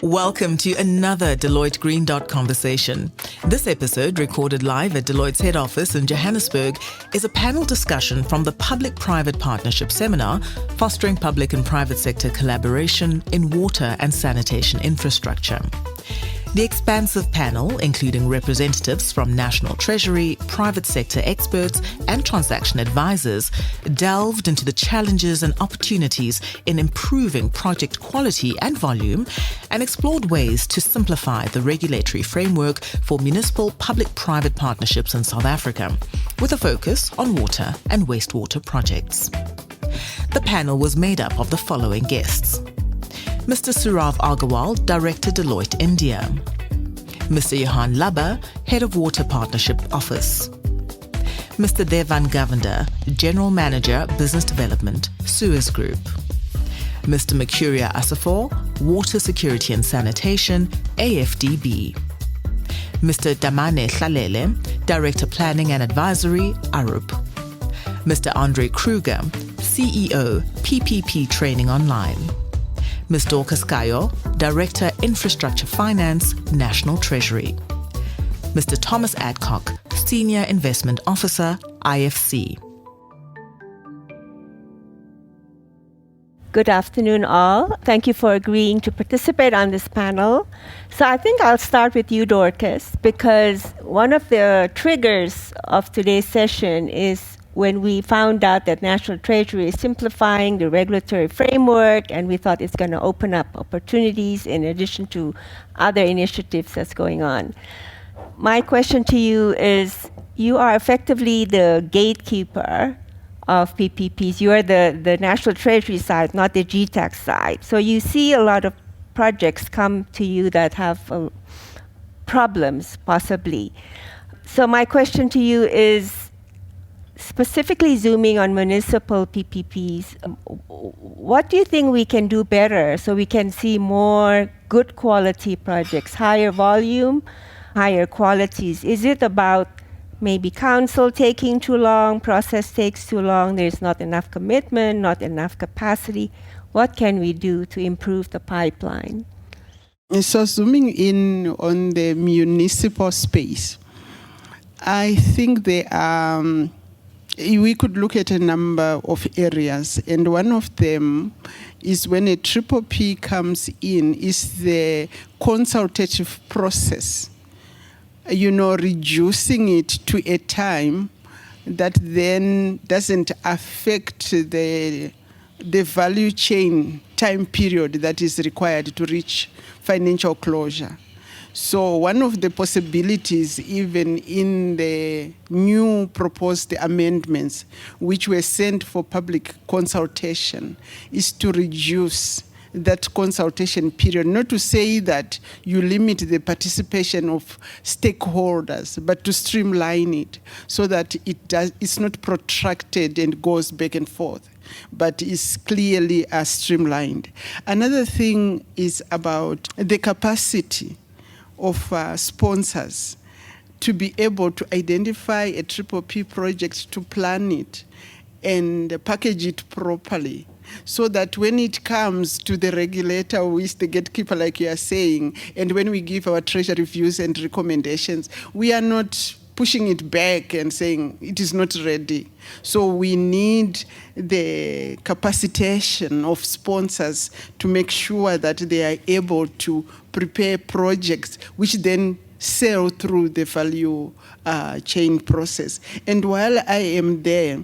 Welcome to another Deloitte Green Dot conversation. This episode, recorded live at Deloitte's head office in Johannesburg, is a panel discussion from the Public-Private Partnership Seminar, Fostering Public and Private Sector Collaboration in Water and Sanitation Infrastructure. The expansive panel, including representatives from National Treasury, private sector experts, and transaction advisors, delved into the challenges and opportunities in improving project quality and volume and explored ways to simplify the regulatory framework for municipal public-private partnerships in South Africa, with a focus on water and wastewater projects. The panel was made up of the following guests: Mr. Surav Agarwal, Director, Deloitte India; Mr. Johan Labba, Head of Water Partnership Office; Mr. Devan Govender, General Manager, Business Development, Suez Group; Mr. Mercuria Asafor, Water Security and Sanitation, AFDB; Mr. Damane Hlalele, Director, Planning and Advisory, ARUP; Mr. Andre Kruger, CEO, PPP Training Online; Ms. Dorcas Kayo, Director, Infrastructure Finance, National Treasury; Mr. Thomas Adcock, Senior Investment Officer, IFC. Good afternoon, all. Thank you for agreeing to participate on this panel. So I think I'll start with you, Dorcas, because one of the triggers of today's session is when we found out that National Treasury is simplifying the regulatory framework, and we thought it's going to open up opportunities in addition to other initiatives that's going on. My question to you is, you are effectively the gatekeeper of PPPs. You are the National Treasury side, not the GTAC side. So you see a lot of projects come to you that have problems, possibly. So my question to you is, specifically zooming on municipal PPPs, what do you think we can do better so we can see more good quality projects, higher volume, higher qualities? Is it about maybe council taking too long, process takes too long, there's not enough commitment, not enough capacity? What can we do to improve the pipeline? So zooming in on the municipal space, I think we could look at a number of areas, and one of them is when a triple P comes in, is the consultative process, reducing it to a time that then doesn't affect the value chain time period that is required to reach financial closure. So one of the possibilities, even in the new proposed amendments, which were sent for public consultation, is to reduce that consultation period. Not to say that you limit the participation of stakeholders, but to streamline it so that it's not protracted and goes back and forth, but is clearly streamlined. Another thing is about the capacity of sponsors to be able to identify a triple P project, to plan it and package it properly, so that when it comes to the regulator, who is the gatekeeper, like you are saying, and when we give our treasury views and recommendations, we are not pushing it back and saying it is not ready. So we need the capacitation of sponsors to make sure that they are able to prepare projects which then sail through the value chain process. And while I am there,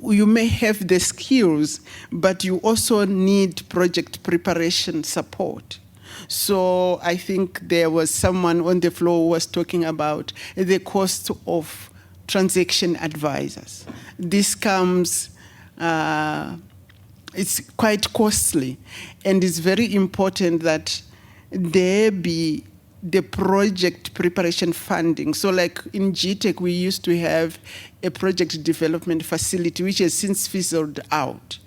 you may have the skills, but you also need project preparation support. So I think there was someone on the floor who was talking about the cost of transaction advisors. This comes, it's quite costly, and it's very important that there be the project preparation funding. So like in GTEC, we used to have a project development facility, which has since fizzled out.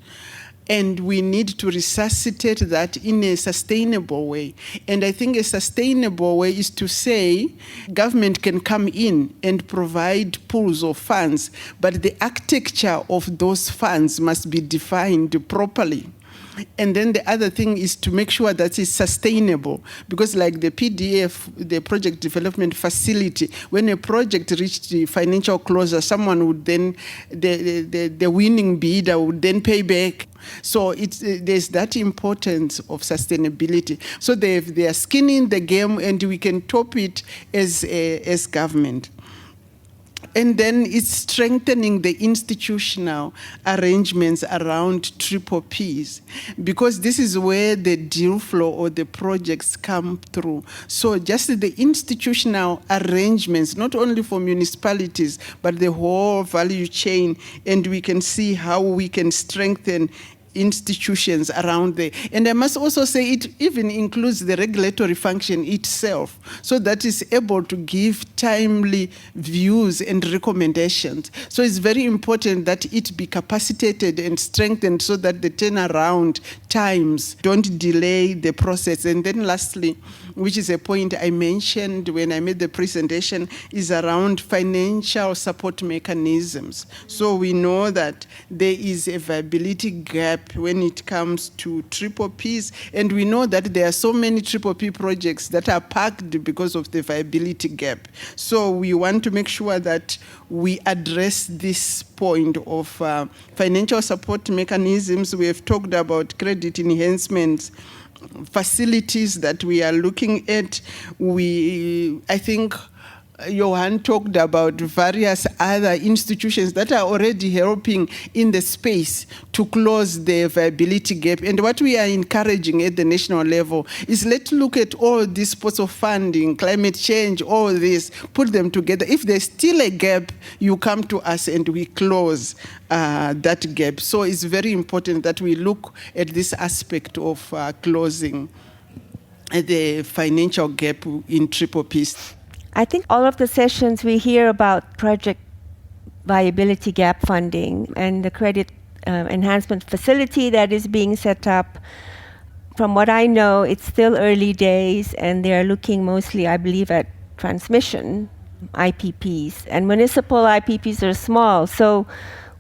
And we need to resuscitate that in a sustainable way. And I think a sustainable way is to say government can come in and provide pools of funds, but the architecture of those funds must be defined properly. And then the other thing is to make sure that it's sustainable, because like the PDF, the Project Development Facility, when a project reached the financial closure, someone would then, the winning bidder would then pay back. So there's that importance of sustainability. So they are skin in the game, and we can top it as government. And then it's strengthening the institutional arrangements around PPPs, because this is where the deal flow or the projects come through. So just the institutional arrangements, not only for municipalities, but the whole value chain, and we can see how we can strengthen institutions around there. And I must also say it even includes the regulatory function itself, so that is able to give timely views and recommendations. So it's very important that it be capacitated and strengthened so that the turnaround times don't delay the process. And then lastly, which is a point I mentioned when I made the presentation, is around financial support mechanisms. So we know that there is a viability gap when it comes to PPPs, and we know that there are so many PPP projects that are parked because of the viability gap. So we want to make sure that we address this point of financial support mechanisms. We have talked about credit enhancements, facilities that we are looking at. I think Johan talked about various other institutions that are already helping in the space to close the viability gap. And what we are encouraging at the national level is let's look at all these pots of funding, climate change, all this, put them together. If there's still a gap, you come to us and we close that gap. So it's very important that we look at this aspect of closing the financial gap in PPPs. I think all of the sessions we hear about project viability gap funding and the credit enhancement facility that is being set up. From what I know, it's still early days, and they're looking mostly, I believe, at transmission IPPs. And municipal IPPs are small, so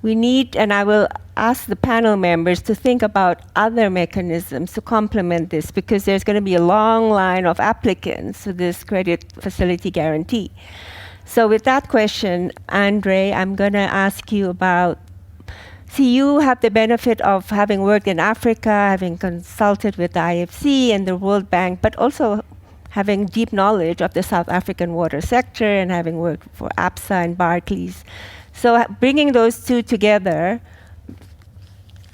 we need, and I will ask the panel members to think about other mechanisms to complement this, because there's going to be a long line of applicants to this credit facility guarantee. So with that question, Andre, I'm going to ask you about, see, you have the benefit of having worked in Africa, having consulted with the IFC and the World Bank, but also having deep knowledge of the South African water sector and having worked for APSA and Barclays. So bringing those two together,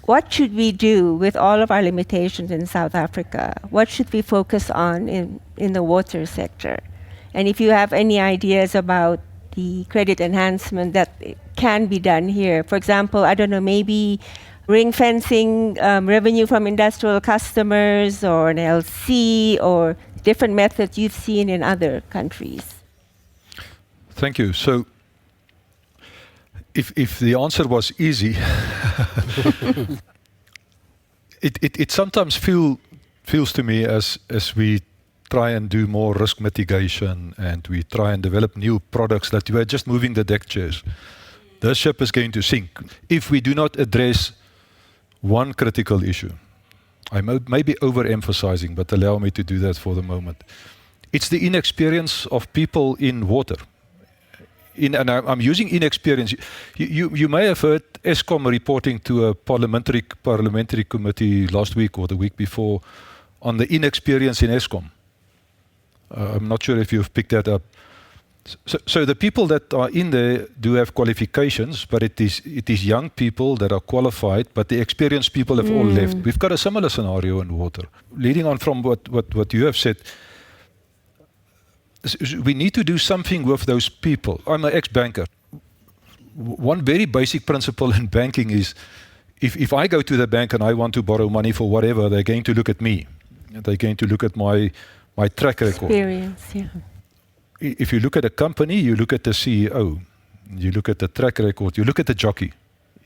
what should we do with all of our limitations in South Africa? What should we focus on in the water sector? And if you have any ideas about the credit enhancement that can be done here, for example, I don't know, maybe ring fencing revenue from industrial customers, or an LC, or different methods you've seen in other countries. Thank you. So, if the answer was easy, it sometimes feels to me as we try and do more risk mitigation and we try and develop new products that we are just moving the deck chairs. The ship is going to sink if we do not address one critical issue. I may be overemphasizing, but allow me to do that for the moment. It's the inexperience of people in water. And I'm using inexperience. You may have heard Eskom reporting to a parliamentary committee last week or the week before on the inexperience in Eskom. I'm not sure if you've picked that up. So the people that are in there do have qualifications, but it is young people that are qualified, but the experienced people have all left. We've got a similar scenario in water. Leading on from what you have said, we need to do something with those people. I'm an ex-banker. One very basic principle in banking is if I go to the bank and I want to borrow money for whatever, they're going to look at me. They're going to look at my track record. Experience, yeah. If you look at a company, you look at the CEO, you look at the track record, you look at the jockey,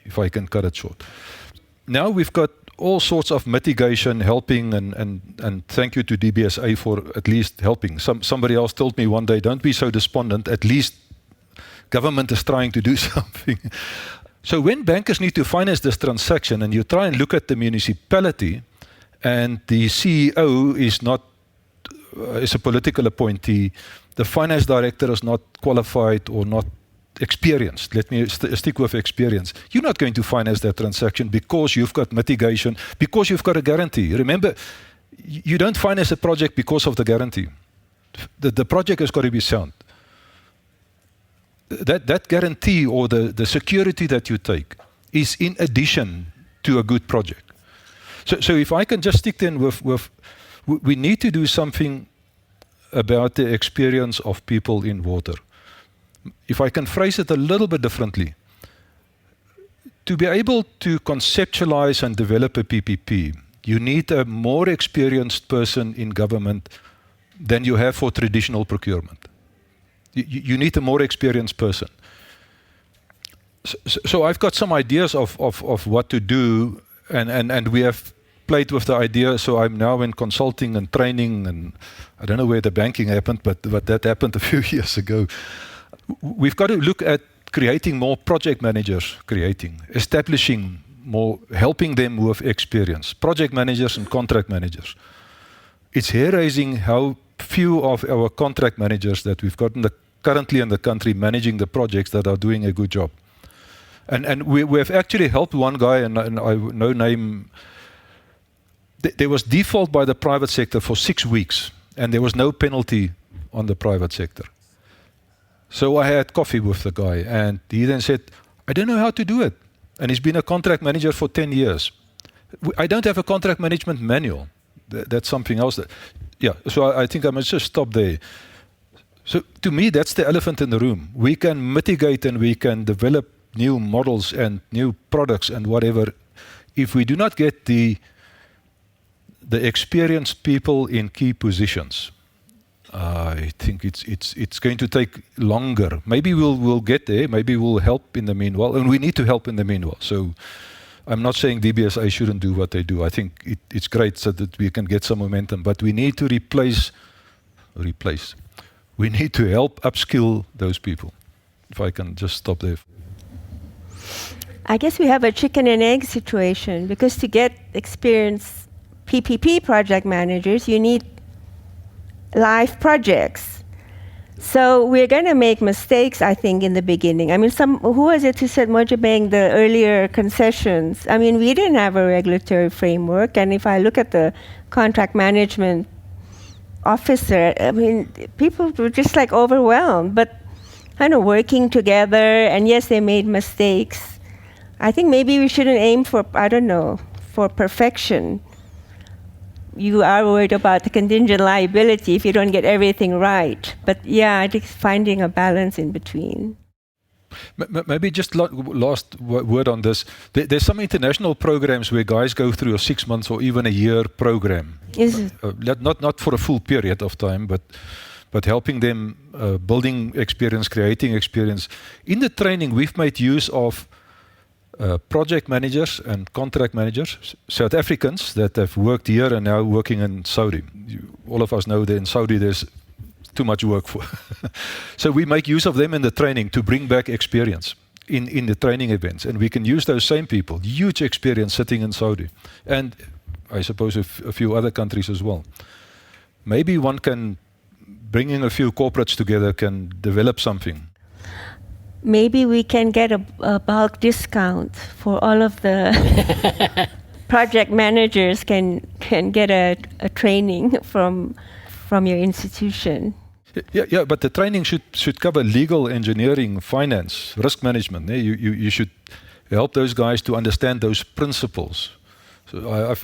if I can cut it short. Now we've got all sorts of mitigation helping, and thank you to DBSA for at least helping. Somebody else told me one day, don't be so despondent, at least government is trying to do something. So when bankers need to finance this transaction and you try and look at the municipality, and the CEO is a political appointee. The finance director is not qualified or not experienced. Let me stick with experience. You're not going to finance that transaction because you've got mitigation, because you've got a guarantee. Remember, you don't finance a project because of the guarantee. The project has got to be sound. That guarantee or the security that you take is in addition to a good project. So if I can just stick then with we need to do something about the experience of people in water. If I can phrase it a little bit differently, to be able to conceptualize and develop a PPP, you need a more experienced person in government than you have for traditional procurement. You need a more experienced person. So I've got some ideas of what to do, and we have played with the idea. So I'm now in consulting and training, and I don't know where the banking happened, but that happened a few years ago. We've got to look at creating more project managers, establishing more, helping them with experience, project managers and contract managers. It's hair-raising how few of our contract managers that we've got currently in the country managing the projects that are doing a good job. And we have actually helped one guy, and I no name. There was default by the private sector for 6 weeks, and there was no penalty on the private sector. So I had coffee with the guy, and he then said, I don't know how to do it. And he's been a contract manager for 10 years. I don't have a contract management manual. That's something else. So I think I must just stop there. So to me, that's the elephant in the room. We can mitigate and we can develop new models and new products and whatever. If we do not get the experienced people in key positions, I think it's going to take longer. Maybe we'll get there. Maybe we'll help in the meanwhile, and we need to help in the meanwhile. So I'm not saying DBSA shouldn't do what they do. I think it's great so that we can get some momentum, but we need to replace. We need to help upskill those people. If I can just stop there. I guess we have a chicken and egg situation, because to get experienced PPP project managers, you need live projects. So we're going to make mistakes, I think, in the beginning. I mean, who was it who said, Mojabeng, the earlier concessions? I mean, we didn't have a regulatory framework, and if I look at the contract management officer, I mean, people were just like overwhelmed, but kind of working together, and yes, they made mistakes. I think maybe we shouldn't aim for, for perfection. You are worried about the contingent liability if you don't get everything right. But yeah, I think finding a balance in between. Maybe just last word on this. There's some international programs where guys go through a 6 months or even a year program. Not for a full period of time, but helping them building experience, creating experience. In the training, we've made use of project managers and contract managers, South Africans that have worked here and now working in Saudi. All of us know that in Saudi there's too much work for. So we make use of them in the training to bring back experience in the training events. And we can use those same people, huge experience sitting in Saudi. And I suppose a few other countries as well. Maybe one can, bringing a few corporates together, can develop something. Maybe we can get a bulk discount for all of the project managers can get a training from your institution. Yeah, but the training should cover legal, engineering, finance, risk management. You should help those guys to understand those principles. So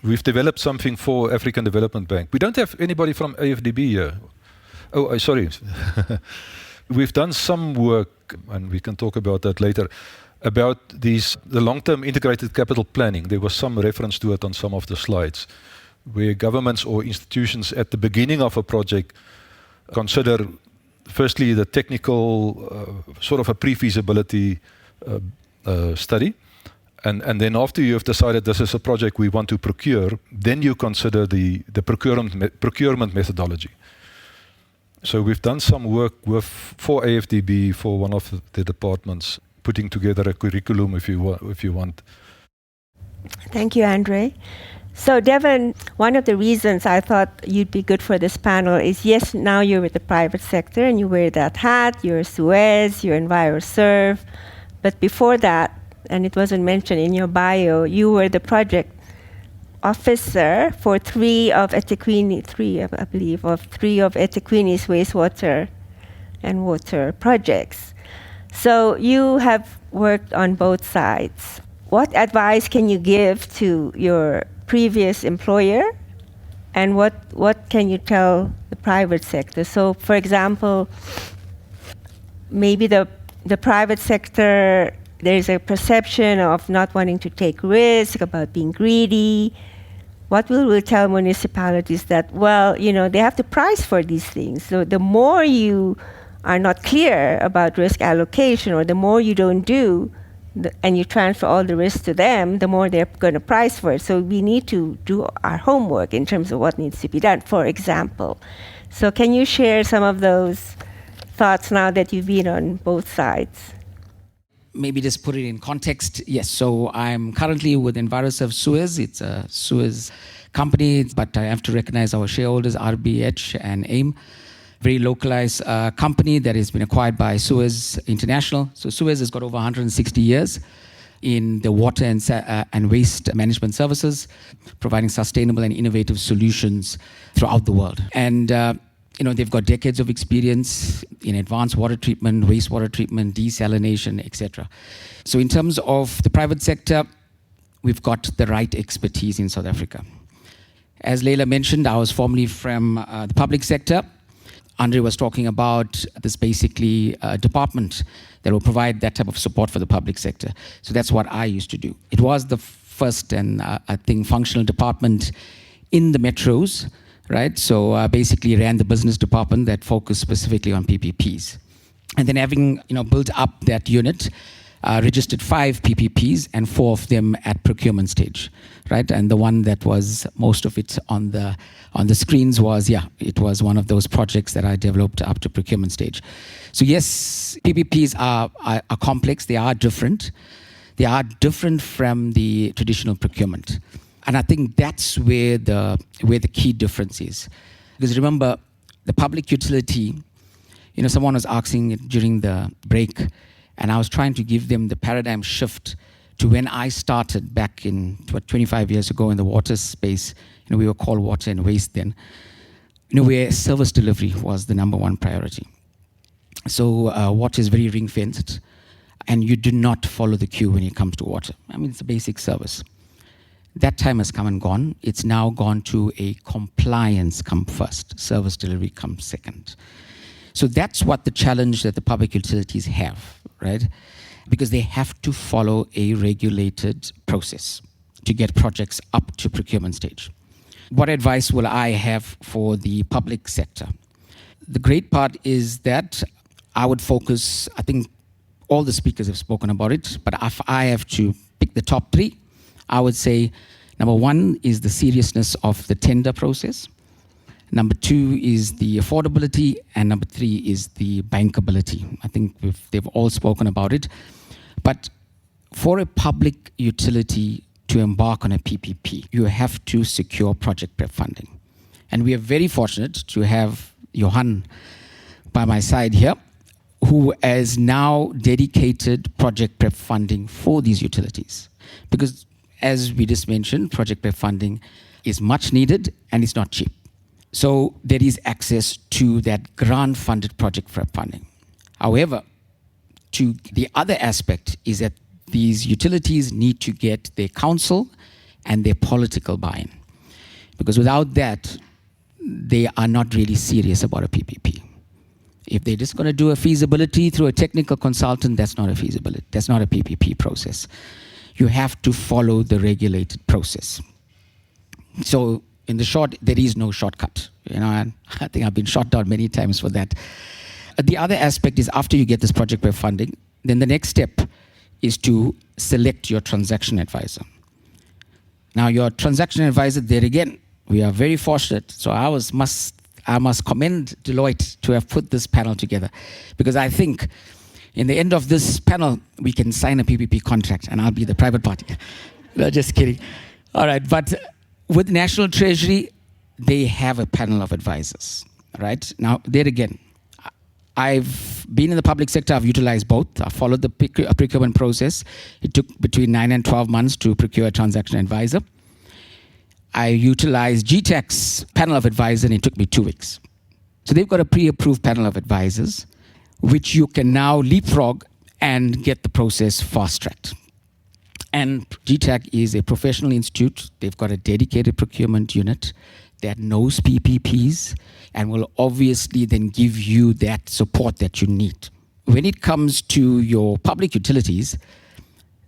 we've developed something for African Development Bank. We don't have anybody from AFDB here. Oh, sorry. We've done some work, and we can talk about that later, about the long-term integrated capital planning. There was some reference to it on some of the slides, where governments or institutions at the beginning of a project consider, firstly, the technical, sort of a pre-feasibility study. And then after you have decided this is a project we want to procure, then you consider the procurement methodology. So we've done some work for AFDB, for one of the departments, putting together a curriculum if you want. Thank you, Andre. So, Devon, one of the reasons I thought you'd be good for this panel is, yes, now you're with the private sector and you wear that hat, you're Suez, you're EnviroServe, but before that, and it wasn't mentioned in your bio, you were the project officer for three of Etiquini's wastewater and water projects. So you have worked on both sides. What advice can you give to your previous employer, and what can you tell the private sector? So, for example, maybe the private sector, there's a perception of not wanting to take risk, about being greedy. What will we tell municipalities that, well, you know, they have to price for these things. So the more you are not clear about risk allocation, or the more you don't do, and you transfer all the risk to them, the more they're going to price for it. So we need to do our homework in terms of what needs to be done, for example. So can you share some of those thoughts now that you've been on both sides? Maybe just put it in context. Yes, so I'm currently with EnviroServe Suez. It's a Suez company, but I have to recognize our shareholders, RBH and AIM. Very localized company that has been acquired by Suez International. So Suez has got over 160 years in the water and waste management services, providing sustainable and innovative solutions throughout the world. And they've got decades of experience in advanced water treatment, wastewater treatment, desalination, etc. So in terms of the private sector, we've got the right expertise in South Africa. As Leila mentioned, I was formerly from the public sector. Andre was talking about this basically department that will provide that type of support for the public sector. So that's what I used to do. It was the first and I think functional department in the metros, right? So basically ran the business department that focused specifically on PPPs. And then having built up that unit, registered 5 PPPs and 4 of them at procurement stage, right? And the one that was most of it on the screens was, it was one of those projects that I developed up to procurement stage. So yes, PPPs are complex. They are different. They are different from the traditional procurement. And I think that's where the key difference is. Because remember, the public utility, someone was asking during the break, and I was trying to give them the paradigm shift to when I started back in 25 years ago in the water space. We were called water and waste then. Where service delivery was the number one priority. So water is very ring-fenced, and you do not follow the queue when it comes to water. I mean, it's a basic service. That time has come and gone. It's now gone to a compliance come first, service delivery comes second. So that's what the challenge that the public utilities have, right? Because they have to follow a regulated process to get projects up to procurement stage. What advice will I have for the public sector? The great part is that I would focus, I think all the speakers have spoken about it, but if I have to pick the top 3, I would say number 1 is the seriousness of the tender process. Number 2 is the affordability, and number 3 is the bankability. I think they've all spoken about it. But for a public utility to embark on a PPP, you have to secure project prep funding. And we are very fortunate to have Johan by my side here, who has now dedicated project prep funding for these utilities. Because as we just mentioned, project prep funding is much needed and it's not cheap. So there is access to that grant-funded project prep funding. However, to the other aspect is that these utilities need to get their council and their political buy-in. Because without that, they are not really serious about a PPP. If they're just going to do a feasibility through a technical consultant, that's not a feasibility. That's not a PPP process. You have to follow the regulated process. So in the short, there is no shortcut. And I think I've been shot down many times for that. The other aspect is after you get this project prep funding, then the next step is to select your transaction advisor. Now, your transaction advisor, there again, we are very fortunate. So I must commend Deloitte to have put this panel together, because I think in the end of this panel, we can sign a PPP contract and I'll be the private party. No, just kidding. All right, but With National Treasury, they have a panel of advisors, right? Now, there again, I've been in the public sector. I've utilized both. I followed the procurement process. It took between 9 and 12 months to procure a transaction advisor. I utilized GTAC's panel of advisors, and it took me 2 weeks. So they've got a pre-approved panel of advisors, which you can now leapfrog and get the process fast-tracked. And GTAC is a professional institute. They've got a dedicated procurement unit that knows PPPs and will obviously then give you that support that you need. When it comes to your public utilities,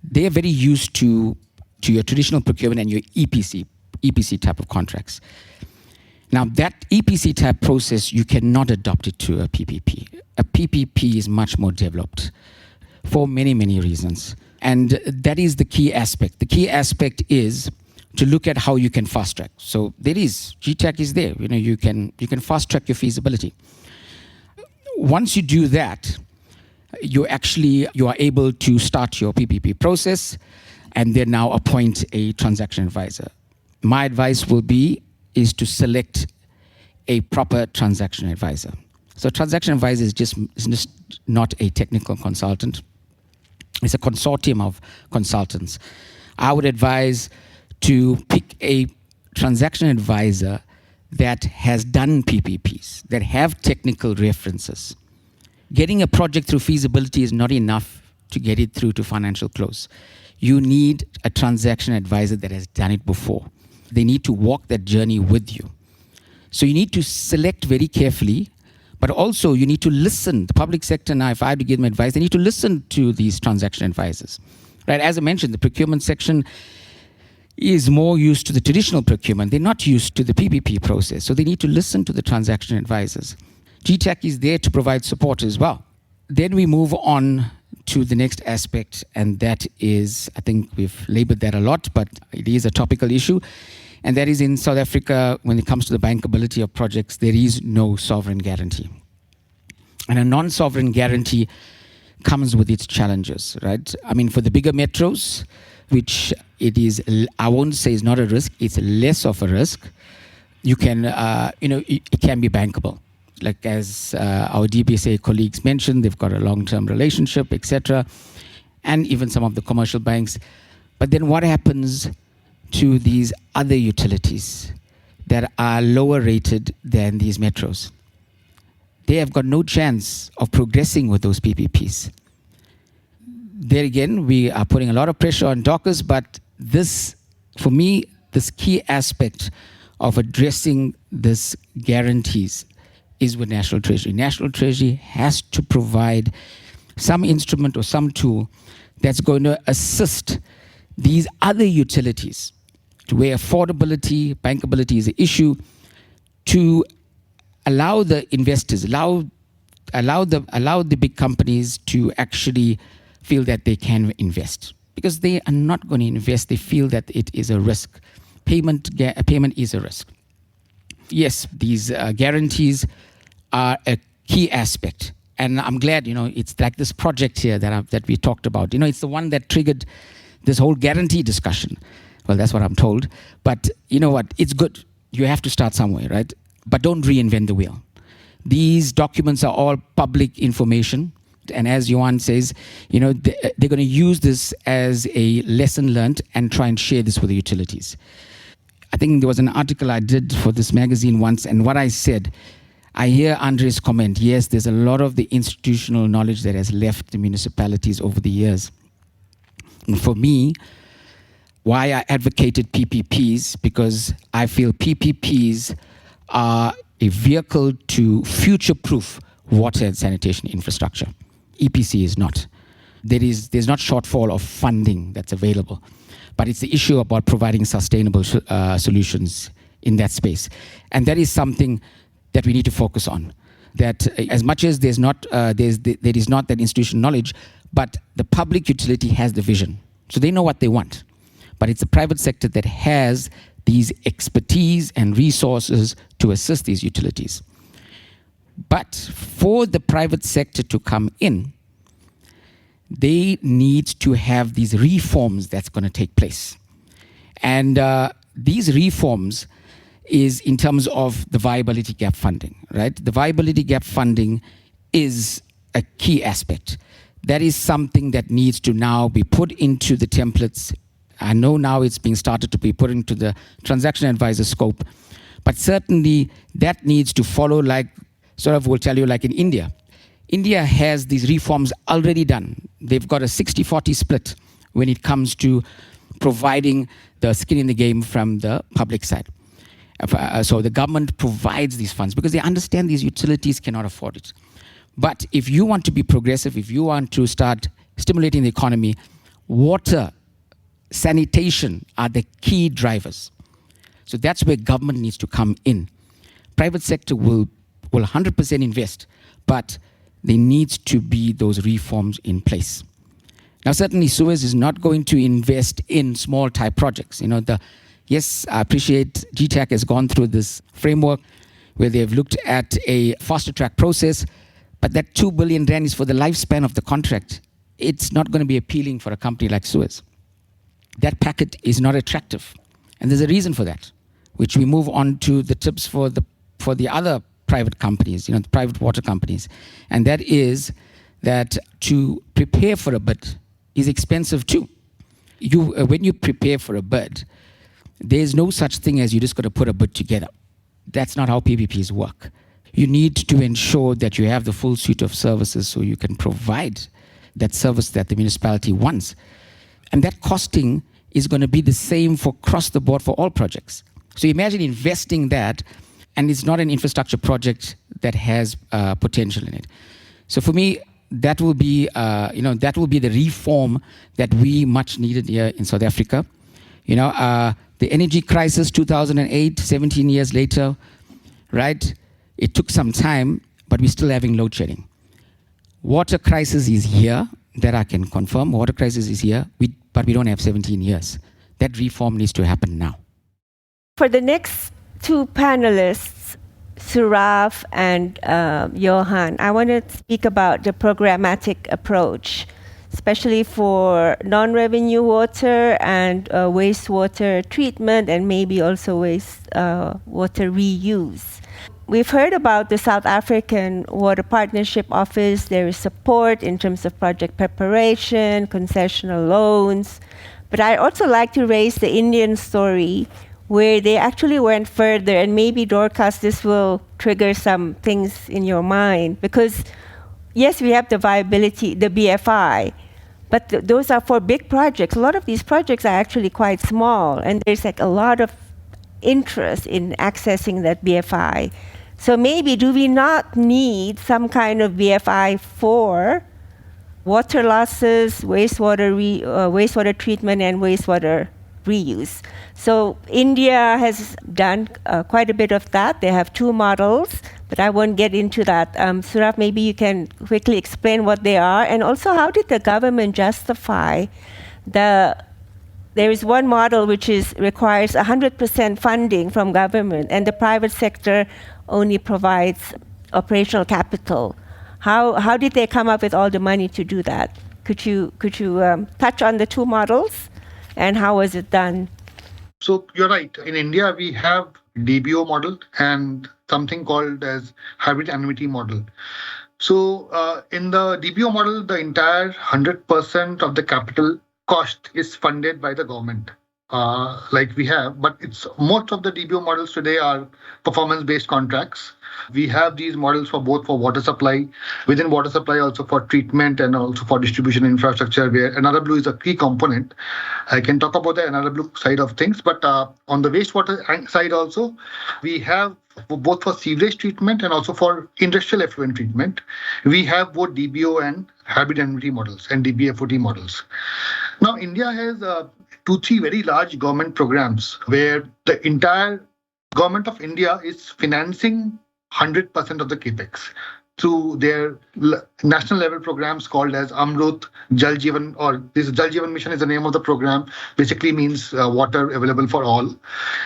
they are very used to your traditional procurement and your EPC type of contracts. Now, that EPC type process, you cannot adopt it to a PPP. A PPP is much more developed for many, many reasons. And that is the key aspect. The key aspect is to look at how you can fast track. So GTAC is there. You can fast track your feasibility. Once you do that, you are able to start your PPP process and then now appoint a transaction advisor. My advice is to select a proper transaction advisor. So transaction advisor is just not a technical consultant. It's a consortium of consultants. I would advise to pick a transaction advisor that has done PPPs, that have technical references. Getting a project through feasibility is not enough to get it through to financial close. You need a transaction advisor that has done it before. They need to walk that journey with you. So you need to select very carefully, but also you need to listen. The public sector now, if I had to give them advice, they need to listen to these transaction advisors. Right? As I mentioned, the procurement section is more used to the traditional procurement. They're not used to the PPP process. So they need to listen to the transaction advisors. GTAC is there to provide support as well. Then we move on to the next aspect, and that is, I think we've labored that a lot, but it is a topical issue. And that is in South Africa, when it comes to the bankability of projects, there is no sovereign guarantee. And a non-sovereign guarantee comes with its challenges, right? I mean, for the bigger metros, which it is, I won't say it's not a risk, it's less of a risk. You can, it can be bankable. Like as our DBSA colleagues mentioned, they've got a long-term relationship, etc., and even some of the commercial banks. But then what happens to these other utilities that are lower rated than these metros? They have got no chance of progressing with those PPPs. There again, we are putting a lot of pressure on dockers, but this, for me, this key aspect of addressing this guarantees is with National Treasury. National Treasury has to provide some instrument or some tool that's going to assist these other utilities to where affordability, bankability is an issue, to allow the investors, allow the big companies to actually feel that they can invest. Because they are not going to invest, they feel that it is a risk. Payment is a risk. Yes, these guarantees are a key aspect. And I'm glad, it's like this project here that we talked about. It's the one that triggered this whole guarantee discussion. Well, that's what I'm told. But you know what? It's good. You have to start somewhere, right? But don't reinvent the wheel. These documents are all public information. And as Johan says, they're going to use this as a lesson learned and try and share this with the utilities. I think there was an article I did for this magazine once, and what I said, I hear Andre's comment, yes, there's a lot of the institutional knowledge that has left the municipalities over the years. And for me, why I advocated PPPs, because I feel PPPs are a vehicle to future-proof water and sanitation infrastructure. EPC is not. There's not shortfall of funding that's available, but it's the issue about providing sustainable solutions in that space. And that is something that we need to focus on. That as much as there is not that institutional knowledge, but the public utility has the vision. So they know what they want. But it's the private sector that has these expertise and resources to assist these utilities. But for the private sector to come in, they need to have these reforms that's going to take place. And these reforms is in terms of the viability gap funding, right? The viability gap funding is a key aspect. That is something that needs to now be put into the templates. I know now it's being started to be put into the transaction advisor scope, but certainly that needs to follow, like sort of will tell you, like in India. India has these reforms already done. They've got a 60-40 split when it comes to providing the skin in the game from the public side. So the government provides these funds because they understand these utilities cannot afford it. But if you want to be progressive, if you want to start stimulating the economy, water, sanitation are the key drivers. So that's where government needs to come in. Private sector will 100% invest, but there needs to be those reforms in place. Now, certainly Suez is not going to invest in small type projects. Yes, I appreciate GTAC has gone through this framework where they've looked at a faster track process, but that 2 billion rand is for the lifespan of the contract. It's not going to be appealing for a company like Suez. That packet is not attractive. And there's a reason for that, which we move on to the tips for the other private companies, the private water companies. And that is that to prepare for a bid is expensive too. When you prepare for a bid, there's no such thing as you just got to put a bid together. That's not how PPPs work. You need to ensure that you have the full suite of services so you can provide that service that the municipality wants. And that costing is going to be the same for across the board for all projects. So imagine investing that, and it's not an infrastructure project that has potential in it. So for me, that will be the reform that we much needed here in South Africa. The energy crisis, 2008, 17 years later, right? It took some time, but we're still having load shedding. Water crisis is here, that I can confirm. Water crisis is here, but we don't have 17 years. That reform needs to happen now. For the next two panelists, Suraf and Johan, I want to speak about the programmatic approach, especially for non-revenue water and wastewater treatment, and maybe also wastewater reuse. We've heard about the South African Water Partnership Office. There is support in terms of project preparation, concessional loans. But I also like to raise the Indian story, where they actually went further, and maybe, Dorcas, this will trigger some things in your mind. Because, yes, we have the viability, the BFI, but those are for big projects. A lot of these projects are actually quite small, and there's a lot of interest in accessing that BFI. So maybe do we not need some kind of BFI for water losses, wastewater treatment, and wastewater reuse? So India has done quite a bit of that. They have two models, but I won't get into that. Suraf, maybe you can quickly explain what they are, and also how did the government justify there is one model which requires 100% funding from government, and the private sector only provides operational capital. How did they come up with all the money to do that? Could you touch on the two models, and how was it done? So you're right. In India, we have DBO model and something called as hybrid annuity model. So in the DBO model, the entire 100% of the capital cost is funded by the government, like we have. But most of the DBO models today are performance-based contracts. We have these models for both for water supply, within water supply also for treatment and also for distribution infrastructure, where another blue is a key component. I can talk about the another blue side of things, but on the wastewater side also, we have both for sewage treatment and also for industrial effluent treatment. We have both DBO and hybrid annuity models and DBFOT models. Now, India has 2-3 very large government programs where the entire government of India is financing 100% of the capex through their national level programs called as Amrut, Jal Jeevan, or this Jal Jeevan Mission is the name of the program, basically means water available for all.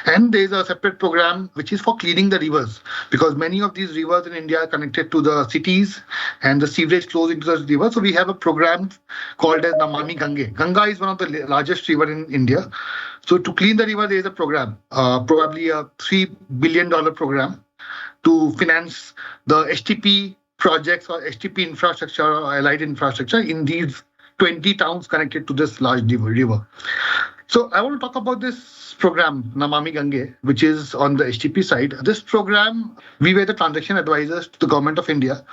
And there is a separate program which is for cleaning the rivers, because many of these rivers in India are connected to the cities and the sewage flows into the rivers. So we have a program called as Namami Gange. Ganga is one of the largest river in India. So to clean the river, there is a program, probably a $3 billion program to finance the HTP projects or HTP infrastructure or allied infrastructure in these 20 towns connected to this large river. So I want to talk about this program, Namami Gange, which is on the HTP side. This program, we were the transaction advisors to the government of India,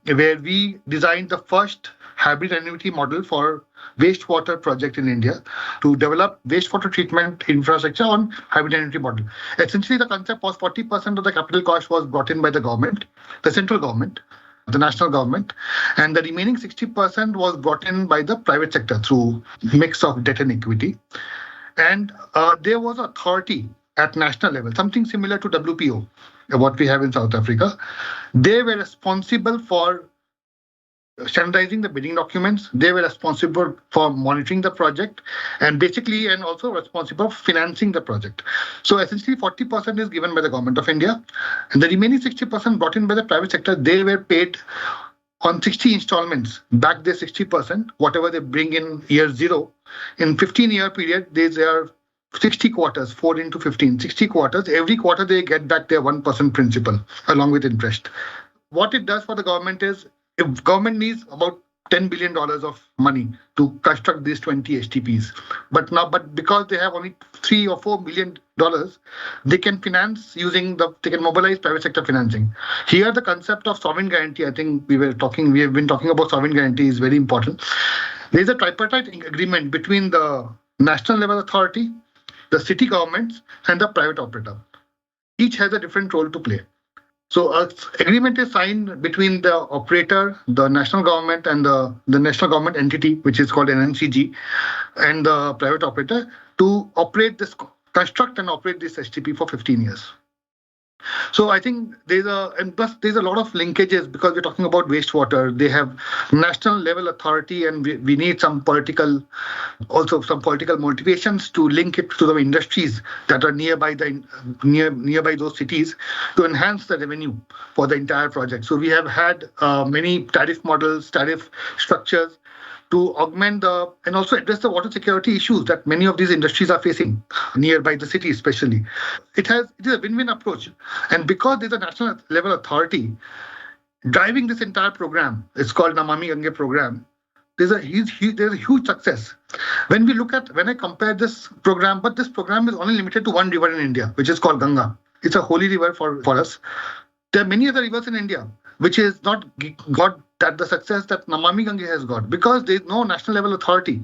where we designed the first hybrid annuity model for wastewater project in India to develop wastewater treatment infrastructure on hybrid annuity model. Essentially, the concept was 40% of the capital cost was brought in by the government, the central government, the national government, and the remaining 60% was brought in by the private sector through mix of debt and equity. And there was authority at national level, something similar to WPO, what we have in South Africa. They were responsible for standardizing the bidding documents. They were responsible for monitoring the project and also responsible for financing the project. So essentially 40% is given by the government of India and the remaining 60% brought in by the private sector. They were paid on 60 installments, back their 60%, whatever they bring in year zero. In 15-year period, there are 60 quarters, 4 into 15, 60 quarters. Every quarter they get back their 1% principal along with interest. What it does for the government is, if government needs about $10 billion of money to construct these 20 HTPs, but because they have only $3 or $4 million, they can finance they can mobilize private sector financing. Here, the concept of sovereign guarantee, I think we have been talking about sovereign guarantee is very important. There is a tripartite agreement between the national level authority, the city governments, and the private operator. Each has a different role to play. So an agreement is signed between the operator, the national government, and the national government entity, which is called NNCG, and the private operator to construct and operate this HTP for 15 years. So I think there's a lot of linkages because we're talking about wastewater. They have national level authority, and we need some political motivations to link it to the industries that are nearby those cities to enhance the revenue for the entire project. So we have had many tariff models, tariff structures to augment and also address the water security issues that many of these industries are facing nearby the city, especially. It is a win-win approach. And because there's a national level authority driving this entire program, it's called Namami Gange program, there's a huge success. When I compare this program, but this program is only limited to one river in India, which is called Ganga. It's a holy river for us. There are many other rivers in India which is not got the success that Namami Gange has got because there is no national level authority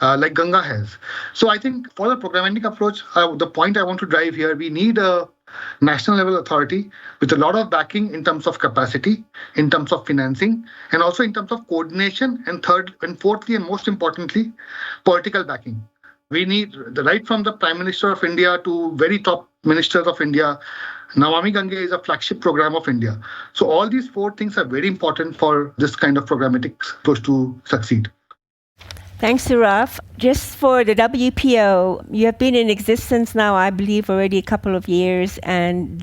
like Ganga has. So I think for the programmatic approach, the point I want to drive here, we need a national level authority with a lot of backing in terms of capacity, in terms of financing, and also in terms of coordination, and fourthly, and most importantly, political backing. We need right from the Prime Minister of India to very top ministers of India. Namami Gange is a flagship program of India. So all these four things are very important for this kind of programmatic approach to succeed. Thanks, Suraf. Just for the WPO, you have been in existence now, I believe, already a couple of years, and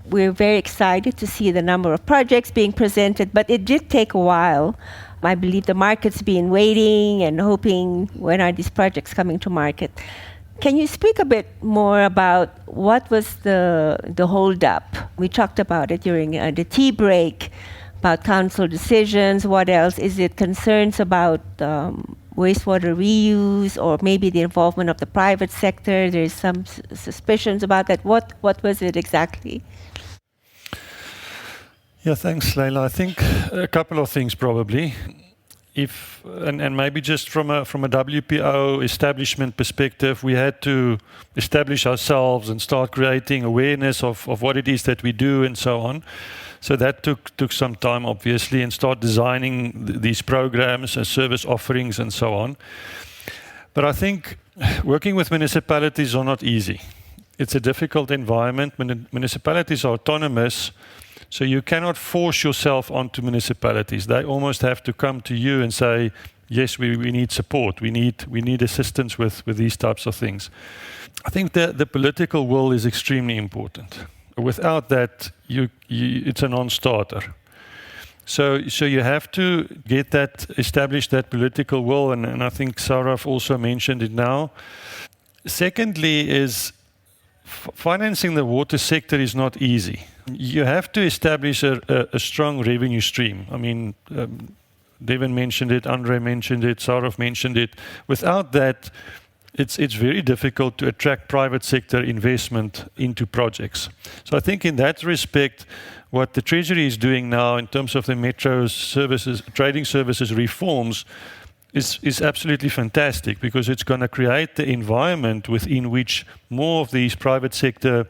we're very excited to see the number of projects being presented, but it did take a while. I believe the market's been waiting and hoping, when are these projects coming to market? Can you speak a bit more about what was the hold-up? We talked about it during the tea break, about council decisions. What else? Is it concerns about wastewater reuse or maybe the involvement of the private sector? There's some suspicions about that. What was it exactly? Yeah, thanks, Leila. I think a couple of things probably. And maybe just from a WPO establishment perspective, we had to establish ourselves and start creating awareness of what it is that we do and so on. So that took some time, obviously, and start designing these programs and service offerings and so on. But I think working with municipalities are not easy. It's a difficult environment. Municipalities are autonomous. So you cannot force yourself onto municipalities. They almost have to come to you and say, yes, we need support. We need assistance with these types of things. I think the political will is extremely important. Without that, it's a non-starter. So you have to establish that political will, and I think Saraf also mentioned it now. Secondly is financing the water sector is not easy. You have to establish a strong revenue stream. I mean, Devin mentioned it, Andre mentioned it, Saurav mentioned it. Without that, it's very difficult to attract private sector investment into projects. So I think in that respect, what the Treasury is doing now in terms of the metro services, trading services reforms is absolutely fantastic, because it's going to create the environment within which more of these private sector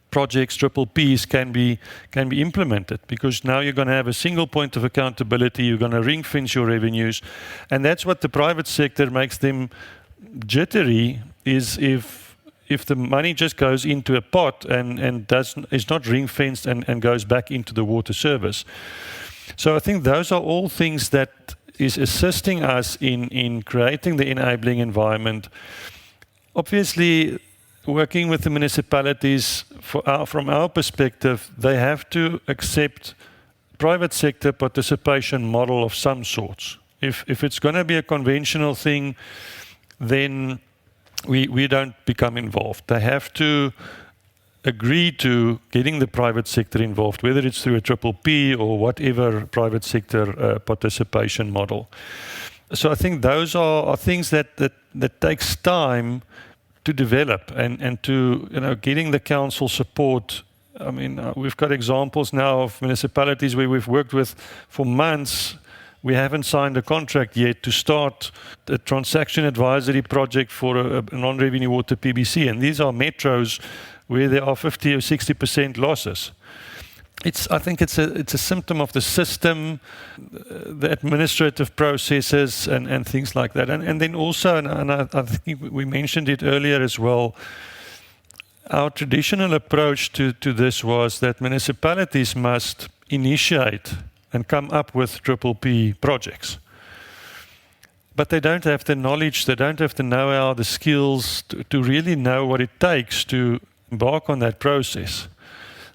projects, PPPs, can be implemented, because now you're going to have a single point of accountability, you're going to ring fence your revenues, and that's what the private sector makes them jittery, is if the money just goes into a pot and is not ring fenced and goes back into the water service. So I think those are all things that is assisting us in creating the enabling environment. Obviously, working with the municipalities, from our perspective, they have to accept private sector participation model of some sorts. If it's going to be a conventional thing, then we don't become involved. They have to agree to getting the private sector involved, whether it's through a PPP or whatever private sector participation model. So I think those are things that takes time to develop, and to getting the council support. I mean, we've got examples now of municipalities where we've worked with for months. We haven't signed a contract yet to start a transaction advisory project for a non-revenue water PBC, and these are metros where there are 50 or 60% losses. I think it's a symptom of the system, the administrative processes, and things like that. And then also, and I think we mentioned it earlier as well, our traditional approach to this was that municipalities must initiate and come up with PPP projects. But they don't have the knowledge, they don't have the know-how, the skills to really know what it takes to embark on that process.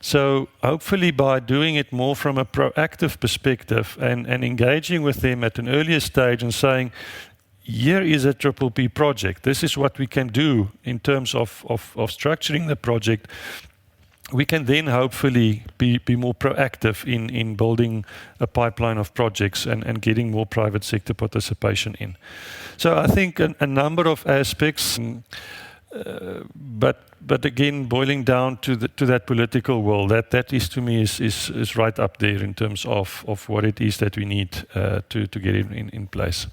So hopefully by doing it more from a proactive perspective and engaging with them at an earlier stage and saying, here is a PPP project, this is what we can do in terms of structuring the project, we can then hopefully be more proactive in building a pipeline of projects and getting more private sector participation in. So I think a number of aspects, but again, boiling down to that political will, that is to me is right up there in terms of what it is that we need to get it in place.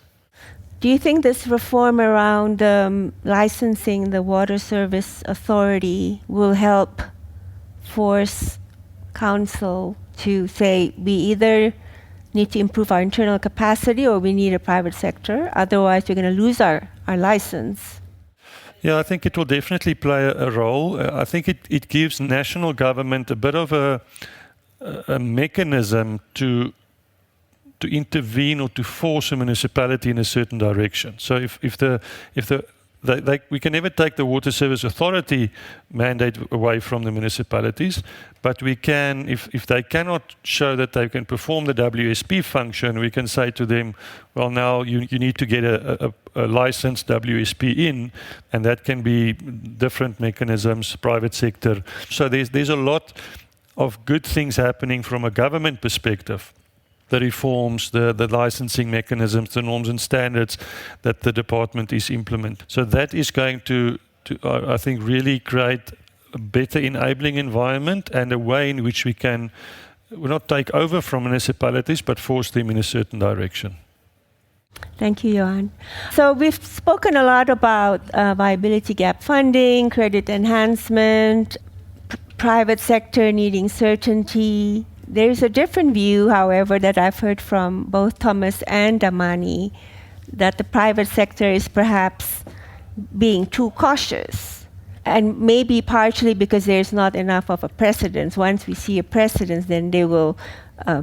Do you think this reform around licensing the Water Service Authority will help force council to say we either need to improve our internal capacity or we need a private sector, otherwise we're going to lose our license? Yeah, I think it will definitely play a role. I think it gives national government a bit of a mechanism to intervene or to force a municipality in a certain direction. So we can never take the Water Service Authority mandate away from the municipalities, but we can, if they cannot show that they can perform the WSP function, we can say to them, well, now you need to get a licensed WSP in, and that can be different mechanisms, private sector. So there's a lot of good things happening from a government perspective. The reforms, the licensing mechanisms, the norms and standards that the department is implementing. So that is going to I think, really create a better enabling environment and a way in which we can not take over from municipalities, but force them in a certain direction. Thank you, Johan. So we've spoken a lot about viability gap funding, credit enhancement, private sector needing certainty. There is a different view, however, that I've heard from both Thomas and Damani, that the private sector is perhaps being too cautious, and maybe partially because there's not enough of a precedence. Once we see a precedence, then they will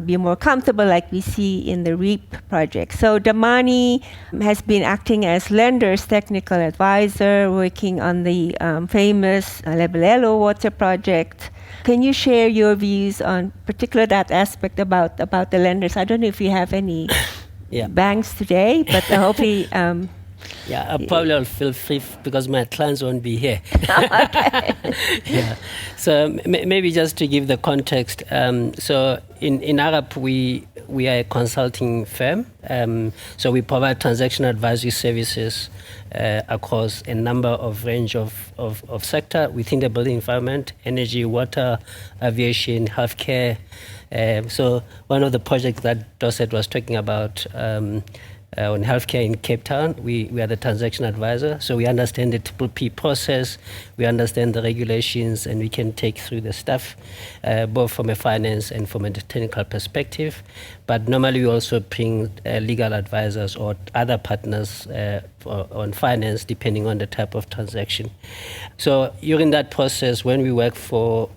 be more comfortable, like we see in the REAP project. So Damani has been acting as lender's technical advisor, working on the famous Lebelelo water project. Can you share your views on particular that aspect about the lenders? I don't know if you have any banks today, but hopefully Yeah, I'll feel free because my clients won't be here. Yeah. So maybe just to give the context. So in Arab, we are a consulting firm. So we provide transactional advisory services across a number of range of sector within the building environment, energy, water, aviation, healthcare. So one of the projects that Dorset was talking about on healthcare in Cape Town, we are the transaction advisor. So we understand the PPP process, we understand the regulations, and we can take through the stuff, both from a finance and from a technical perspective. But normally we also bring legal advisors or other partners on finance, depending on the type of transaction. So during that process, when we work for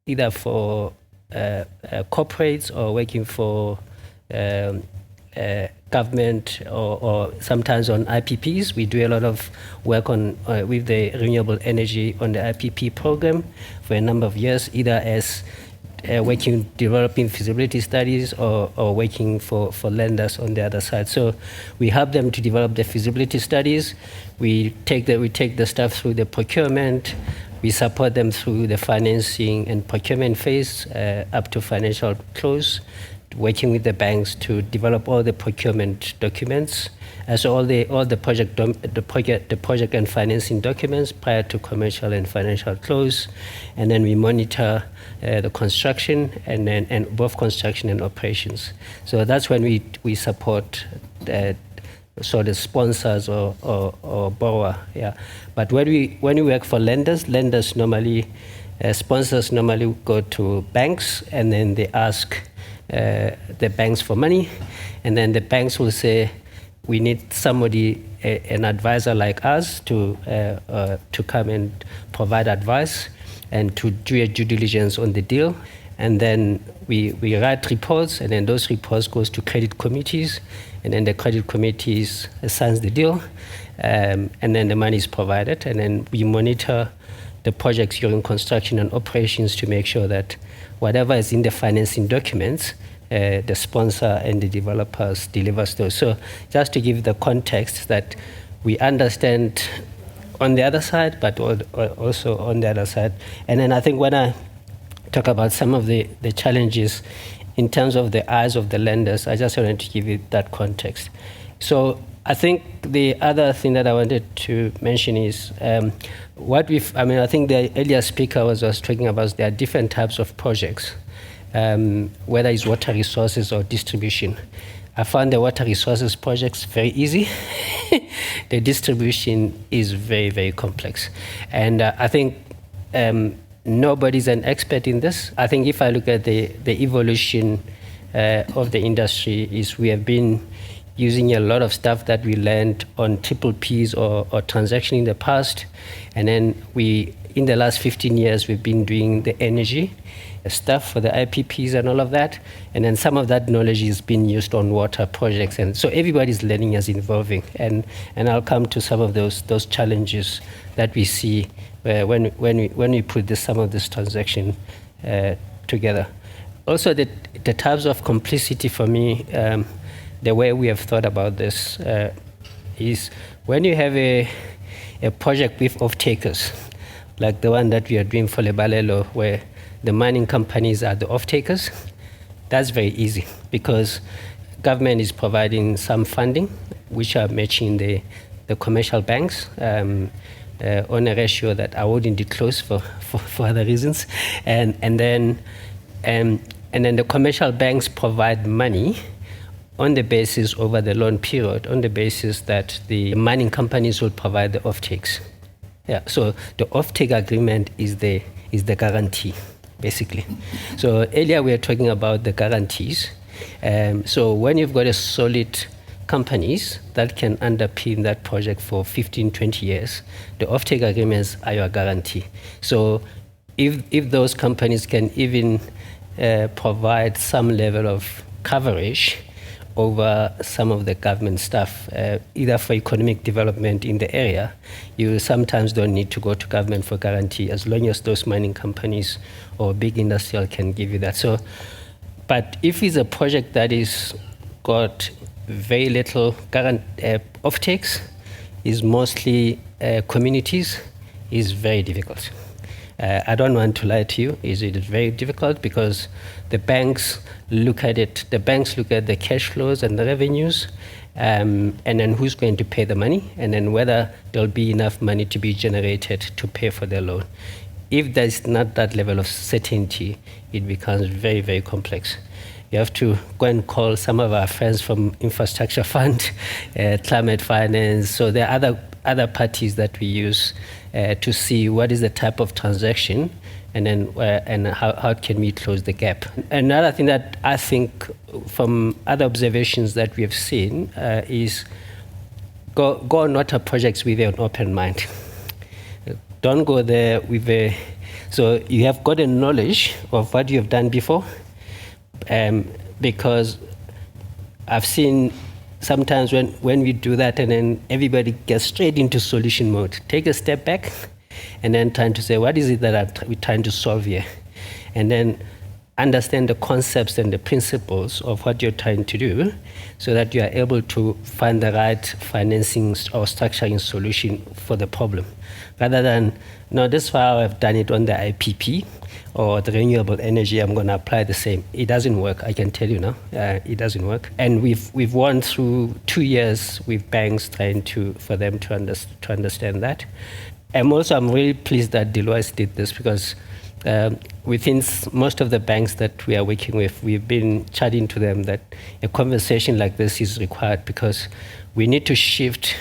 either for corporates or working for government or sometimes on IPPs. We do a lot of work on with the renewable energy on the IPP program for a number of years, either as developing feasibility studies or working for lenders on the other side. So we help them to develop the feasibility studies. We take the stuff through the procurement. We support them through the financing and procurement phase up to financial close, working with the banks to develop all the procurement documents, so all the project and financing documents prior to commercial and financial close, and then we monitor the construction and both construction and operations. So that's when we support the sponsors or borrower. Yeah, but when we work for lenders normally sponsors normally go to banks and then they ask the banks for money, and then the banks will say, we need somebody, an advisor like us, to come and provide advice and to do a due diligence on the deal. And then we write reports, and then those reports goes to credit committees, and then the credit committees signs the deal, and then the money is provided, and then we monitor the projects during construction and operations to make sure that whatever is in the financing documents, the sponsor and the developers delivers those. So just to give the context that we understand on the other side, but also on the other side. And then I think when I talk about some of the challenges in terms of the eyes of the lenders, I just wanted to give you that context. So I think the other thing that I wanted to mention is I think the earlier speaker was talking about there are different types of projects, whether it's water resources or distribution. I found the water resources projects very easy. The distribution is very, very complex. And I think nobody's an expert in this. I think if I look at the evolution of the industry, is we have been using a lot of stuff that we learned on PPPs or transaction in the past. And then in the last 15 years, we've been doing the energy stuff for the IPPs and all of that. And then some of that knowledge is being used on water projects. And so everybody's learning as involving. And I'll come to some of those challenges that we see when we put some of this transaction together. Also, the types of complicity for me, the way we have thought about this is when you have a project with off-takers, like the one that we are doing for Lebalelo, where the mining companies are the off-takers, that's very easy because government is providing some funding, which are matching the commercial banks on a ratio that I wouldn't disclose for other reasons, and then the commercial banks provide money on the basis over the loan period, on the basis that the mining companies will provide the off-takes. Yeah, so the off-take agreement is the guarantee, basically. So earlier we were talking about the guarantees. So when you've got a solid companies that can underpin that project for 15, 20 years, the off-take agreements are your guarantee. So if those companies can even provide some level of coverage over some of the government stuff, either for economic development in the area, you sometimes don't need to go to government for guarantee as long as those mining companies or big industrial can give you that. So, but if it's a project that is got very little off-takes, is mostly communities, is very difficult. I don't want to lie to you. It is very difficult because the banks look at it. The banks look at the cash flows and the revenues, and then who's going to pay the money, and then whether there'll be enough money to be generated to pay for their loan. If there's not that level of certainty, it becomes very, very complex. You have to go and call some of our friends from Infrastructure Fund, Climate Finance. So there are other parties that we use to see what is the type of transaction, and then and how can we close the gap. Another thing that I think from other observations that we have seen is go on water projects with an open mind. Don't go there with so you have got a knowledge of what you have done before, because I've seen sometimes when we do that and then everybody gets straight into solution mode. Take a step back and then trying to say, what is it that we're trying to solve here? And then understand the concepts and the principles of what you're trying to do so that you are able to find the right financing or structuring solution for the problem. Rather than, no, this is how I've done it on the IPP or the renewable energy, I'm going to apply the same. It doesn't work, I can tell you now. It doesn't work. And we've won through 2 years with banks trying for them to understand that. And also, I'm really pleased that Deloitte did this because within most of the banks that we are working with, we've been chatting to them that a conversation like this is required because we need to shift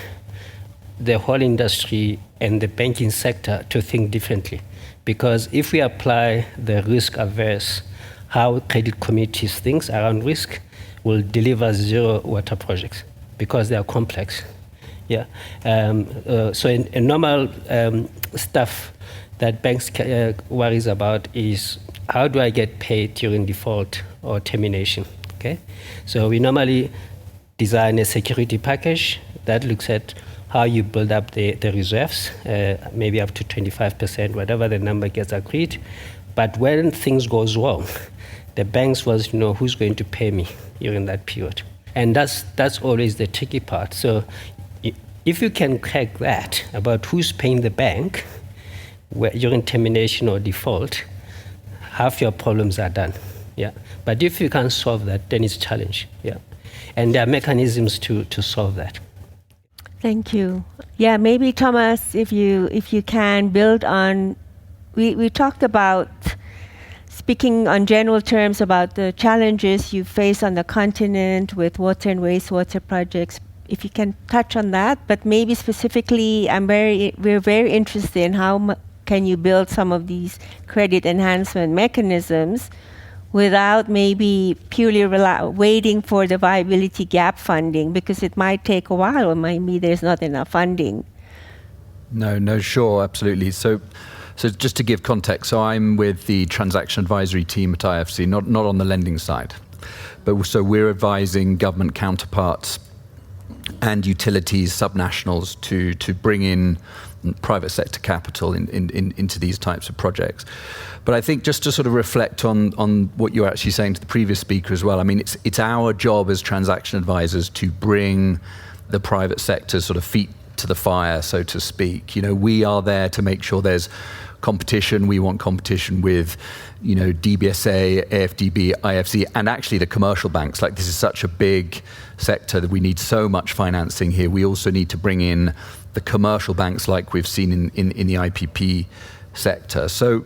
the whole industry and the banking sector to think differently. Because if we apply the risk averse, how credit committees think around risk, will deliver zero water projects because they are complex. Yeah. So in normal stuff that banks worries about is how do I get paid during default or termination? Okay. So we normally design a security package that looks at how you build up the reserves, maybe up to 25%, whatever the number gets agreed. But when things goes wrong, the banks want to know who's going to pay me during that period. And that's always the tricky part. So if you can crack that about who's paying the bank during termination or default, half your problems are done. Yeah. But if you can't solve that, then it's a challenge. Yeah. And there are mechanisms to solve that. Thank you. Yeah, maybe Thomas, if you can build on, we talked about, speaking on general terms about the challenges you face on the continent with water and wastewater projects. If you can touch on that, but maybe specifically, we're very interested in how can you build some of these credit enhancement mechanisms without maybe purely waiting for the viability gap funding, because it might take a while or maybe there's not enough funding. No, sure, absolutely. So just to give context, so I'm with the transaction advisory team at IFC, not on the lending side, but so we're advising government counterparts and utilities, subnationals to bring in private sector capital into these types of projects. But I think just to sort of reflect on what you're actually saying to the previous speaker as well, I mean, it's our job as transaction advisors to bring the private sector sort of feet to the fire, so to speak. You know, we are there to make sure there's competition. We want competition with, you know, DBSA, AFDB, IFC, and actually the commercial banks. Like, this is such a big sector that we need so much financing here. We also need to bring in the commercial banks like we've seen in the IPP sector. So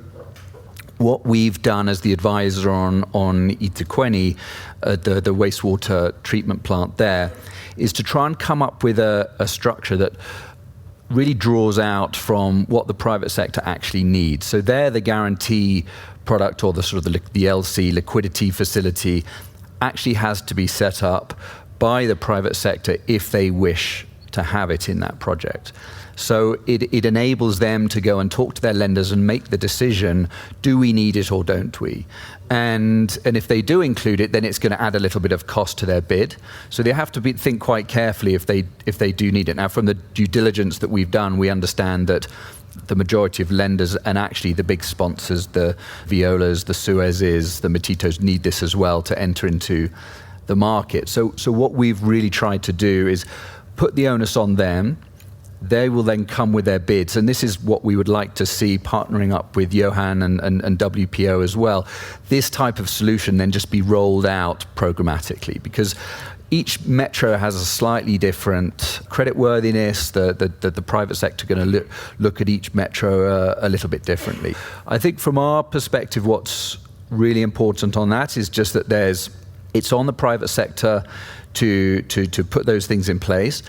what we've done as the advisor on eThekwini, the wastewater treatment plant there, is to try and come up with a structure that really draws out from what the private sector actually needs. So there, the guarantee product, or the sort of the LC, liquidity facility, actually has to be set up by the private sector if they wish to have it in that project. So it enables them to go and talk to their lenders and make the decision, do we need it or don't we? And if they do include it, then it's going to add a little bit of cost to their bid. So they have to think quite carefully if they do need it. Now, from the due diligence that we've done, we understand that the majority of lenders and actually the big sponsors, the Violas, the Suezes, the Matitos, need this as well to enter into the market. So what we've really tried to do is put the onus on them they will then come with their bids. And this is what we would like to see, partnering up with Johan and WPO as well. This type of solution then just be rolled out programmatically, because each metro has a slightly different creditworthiness. The private sector are going to look at each metro a little bit differently. I think from our perspective, what's really important on that is just that it's on the private sector to put those things in place.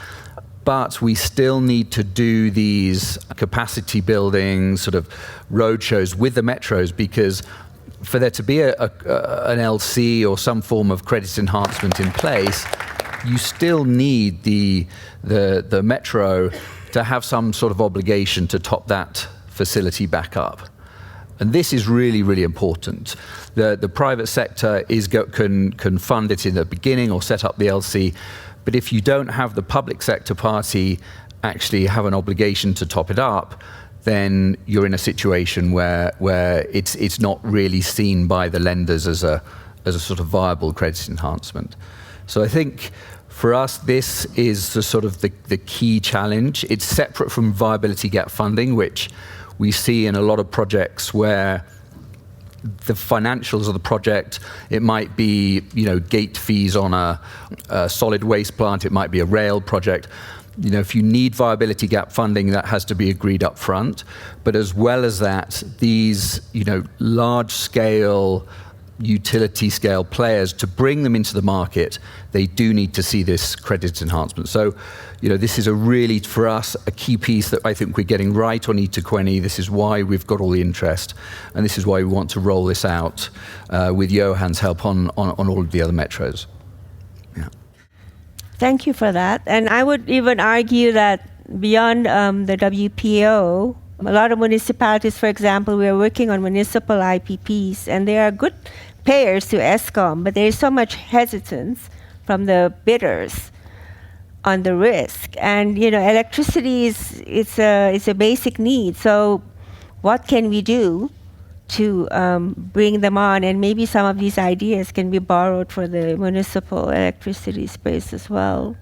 But we still need to do these capacity building sort of roadshows with the metros, because for there to be an LC or some form of credit enhancement in place, you still need the metro to have some sort of obligation to top that facility back up. And this is really, really important. The private sector can fund it in the beginning or set up the LC, but if you don't have the public sector party actually have an obligation to top it up, then you're in a situation where it's not really seen by the lenders as a sort of viable credit enhancement. So I think for us, this is the sort of the key challenge. It's separate from viability gap funding, which we see in a lot of projects where the financials of the project, it might be, gate fees on a solid waste plant, it might be a rail project. If you need viability gap funding, that has to be agreed up front. But as well as that, these, large scale, utility scale players, to bring them into the market, they do need to see this credit enhancement. So, this is for us, a key piece that I think we're getting right on E220. This is why we've got all the interest, and this is why we want to roll this out with Johan's help on all of the other metros. Yeah. Thank you for that. And I would even argue that beyond the WPO, a lot of municipalities, for example, we are working on municipal IPPs, and they are good payers to ESCOM, but there is so much hesitance from the bidders on the risk. And electricity is a basic need. So what can we do to bring them on? And maybe some of these ideas can be borrowed for the municipal electricity space as well.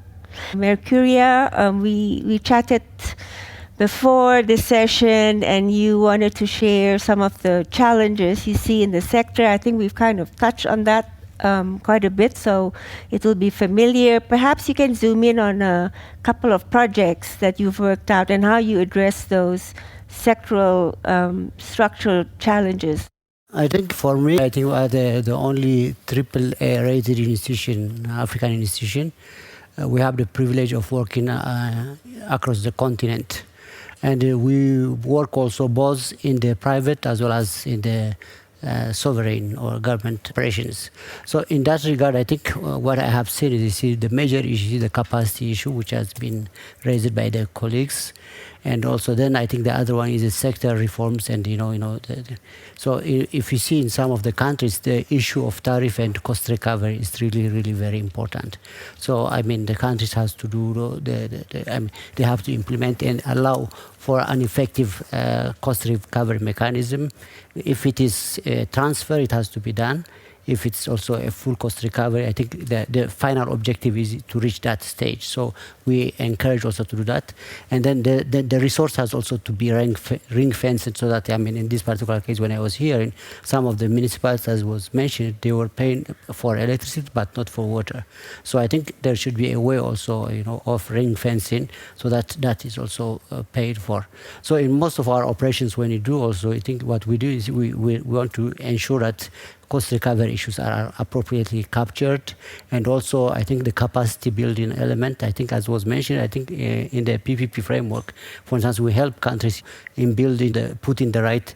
Mercuria, we chatted before the session, and you wanted to share some of the challenges you see in the sector. I think we've kind of touched on that quite a bit, so it will be familiar. Perhaps you can zoom in on a couple of projects that you've worked out and how you address those sectoral structural challenges. I think for me, we are the only AAA rated institution, African institution. We have the privilege of working across the continent. And we work also both in the private as well as in the sovereign or government operations. So in that regard, I think what I have seen is the major issue, the capacity issue, which has been raised by the colleagues. And also then I think the other one is the sector reforms. And, so if you see in some of the countries, the issue of tariff and cost recovery is really, really very important. So, the countries has to do, they have to implement and allow for an effective cost recovery mechanism. If it is a transfer, it has to be done. If it's also a full cost recovery, I think the final objective is to reach that stage. So we encourage also to do that. And then the resource has also to be ring-fenced so that, in this particular case, when I was here, in some of the municipalities, as was mentioned, they were paying for electricity, but not for water. So I think there should be a way also, of ring-fencing so that is also paid for. So in most of our operations, when we do also, I think what we do is we want to ensure that cost recovery issues are appropriately captured. And also, I think the capacity building element, I think as was mentioned, I think in the PPP framework, for instance, we help countries in putting the right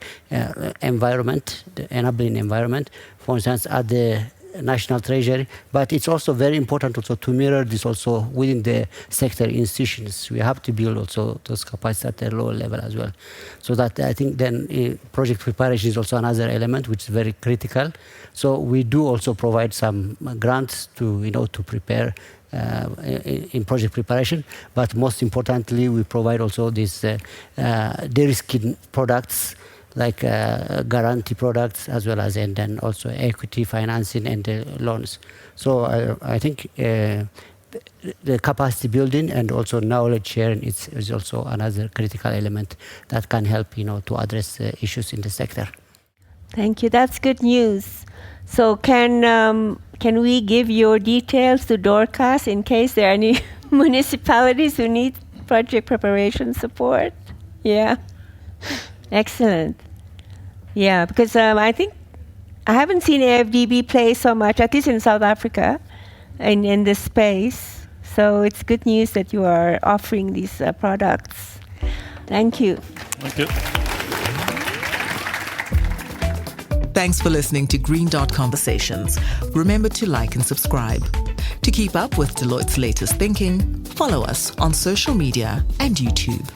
environment, the enabling environment, for instance, at the national treasury, but it's also very important also to mirror this also within the sector institutions. We have to build also those capacities at a lower level as well. So that I think then project preparation is also another element which is very critical. So we do also provide some grants to to prepare in project preparation, but most importantly we provide also these de-risking products like guarantee products as well as and then also equity financing and loans. So I think the capacity building and also knowledge sharing is also another critical element that can help, to address issues in the sector. Thank you. That's good news. So can we give your details to Dorcas in case there are any municipalities who need project preparation support? Yeah. Excellent. Yeah, because I think I haven't seen AFDB play so much, at least in South Africa, in this space. So it's good news that you are offering these products. Thank you. Thank you. Thanks for listening to Green Dot Conversations. Remember to like and subscribe. To keep up with Deloitte's latest thinking, follow us on social media and YouTube.